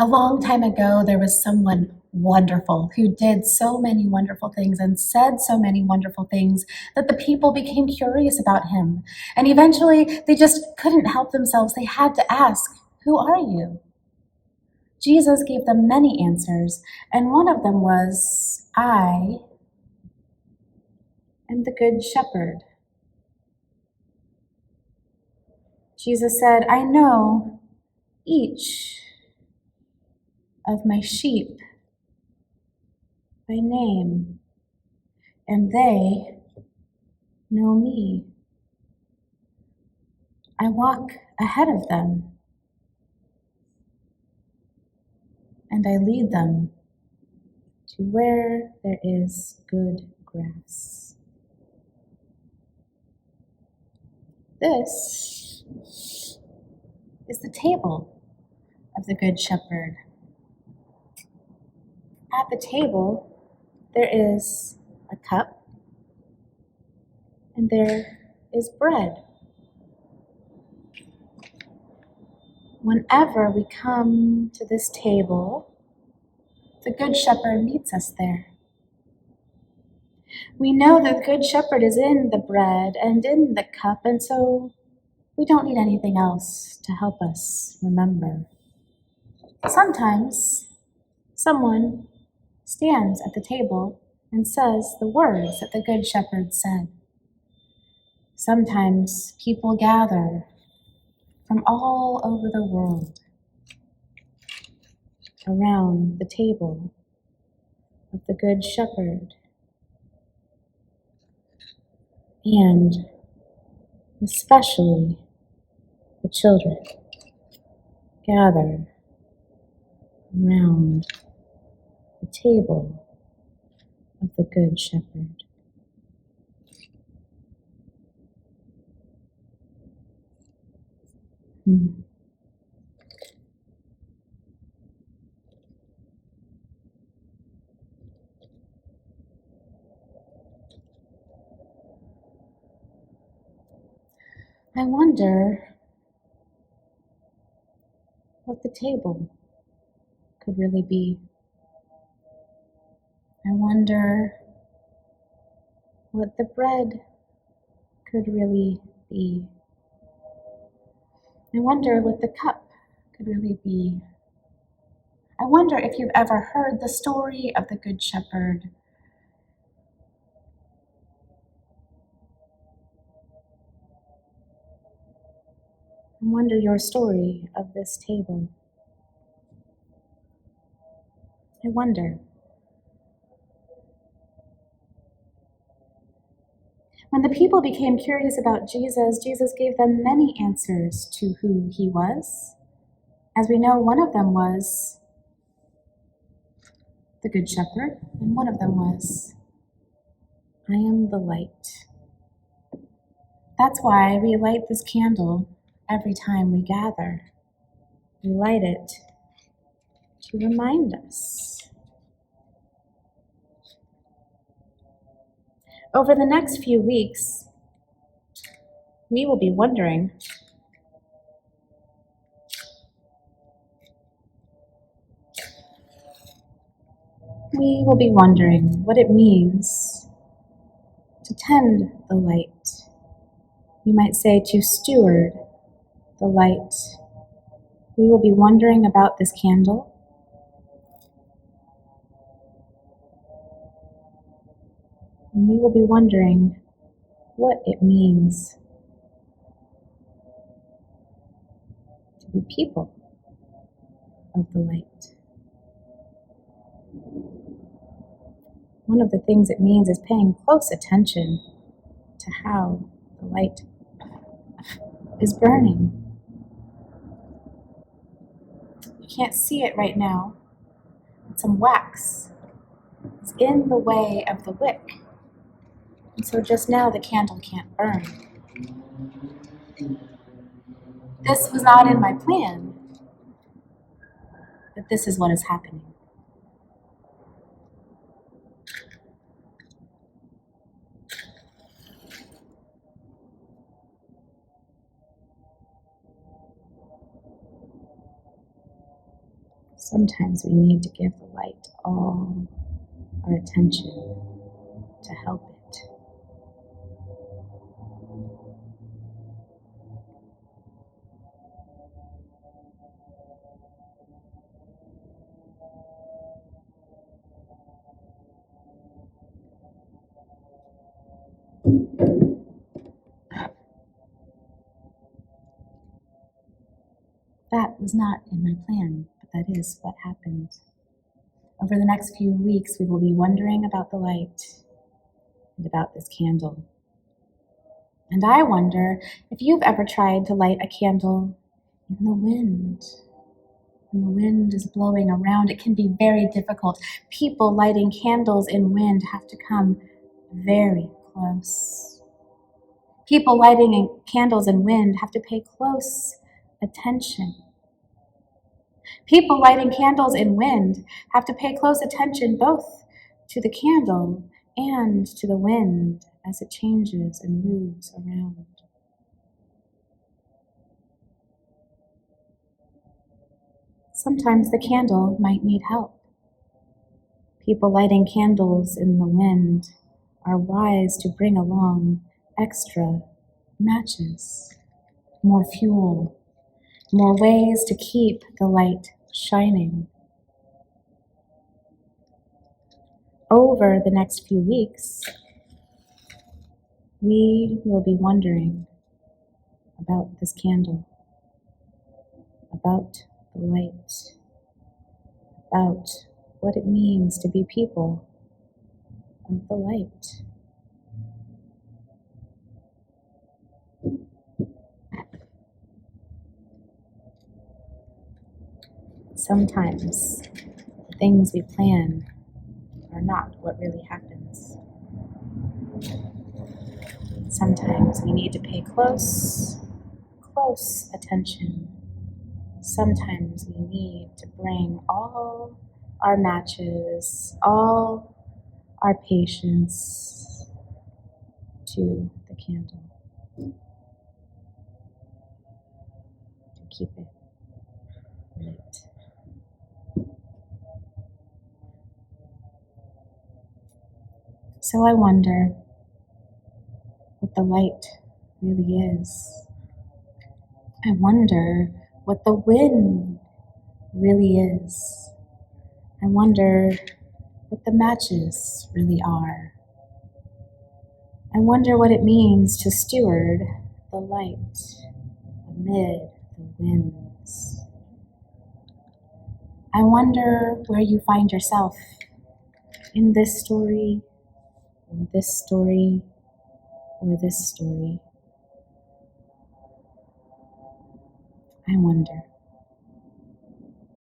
A long time ago, there was someone wonderful who did so many wonderful things and said so many wonderful things that the people became curious about him. And eventually, they just couldn't help themselves. They had to ask, "Who are you?" Jesus gave them many answers, and one of them was, "I am the Good Shepherd." Jesus said, "I know each of my sheep by name, and they know me. I walk ahead of them, and I lead them to where there is good grass." This is the table of the Good Shepherd. At the table, there is a cup, and there is bread. Whenever we come to this table, the Good Shepherd meets us there. We know that the Good Shepherd is in the bread and in the cup, and so we don't need anything else to help us remember. Sometimes someone stands at the table and says the words that the Good Shepherd said. Sometimes people gather from all over the world around the table of the Good Shepherd, and especially the children gather around the table of the Good Shepherd. I wonder what the table could really be. I wonder what the bread could really be. I wonder what the cup could really be. I wonder if you've ever heard the story of the Good Shepherd. I wonder your story of this table. I wonder. When the people became curious about Jesus, Jesus gave them many answers to who he was. As we know, one of them was the Good Shepherd, and one of them was, "I am the light." That's why we light this candle every time we gather. We light it to remind us. Over the next few weeks, we will be wondering what it means to tend the light. You might say to steward the light. We will be wondering about this candle. And we will be wondering what it means to be people of the light. One of the things it means is paying close attention to how the light is burning. You can't see it right now. Some wax is in the way of the wick. And so just now the candle can't burn. This was not in my plan, but this is what is happening. Sometimes we need to give the light all our attention to help it. That was not in my plan, but that is what happened. Over the next few weeks, we will be wondering about the light and about this candle. And I wonder if you've ever tried to light a candle in the wind. When the wind is blowing around, it can be very difficult. People lighting candles in wind have to come very close. People lighting candles in wind have to pay close attention. People lighting candles in wind have to pay close attention both to the candle and to the wind as it changes and moves around. Sometimes the candle might need help. People lighting candles in the wind are wise to bring along extra matches, more fuel, more ways to keep the light shining. Over the next few weeks, we will be wondering about this candle, about the light, about what it means to be people of the light. Sometimes the things we plan are not what really happens. Sometimes we need to pay close attention. Sometimes we need to bring all our matches, all our patience to the candle to keep it lit. So I wonder what the light really is. I wonder what the wind really is. I wonder what the matches really are. I wonder what it means to steward the light amid the winds. I wonder where you find yourself in this story, or this story, or this story. I wonder.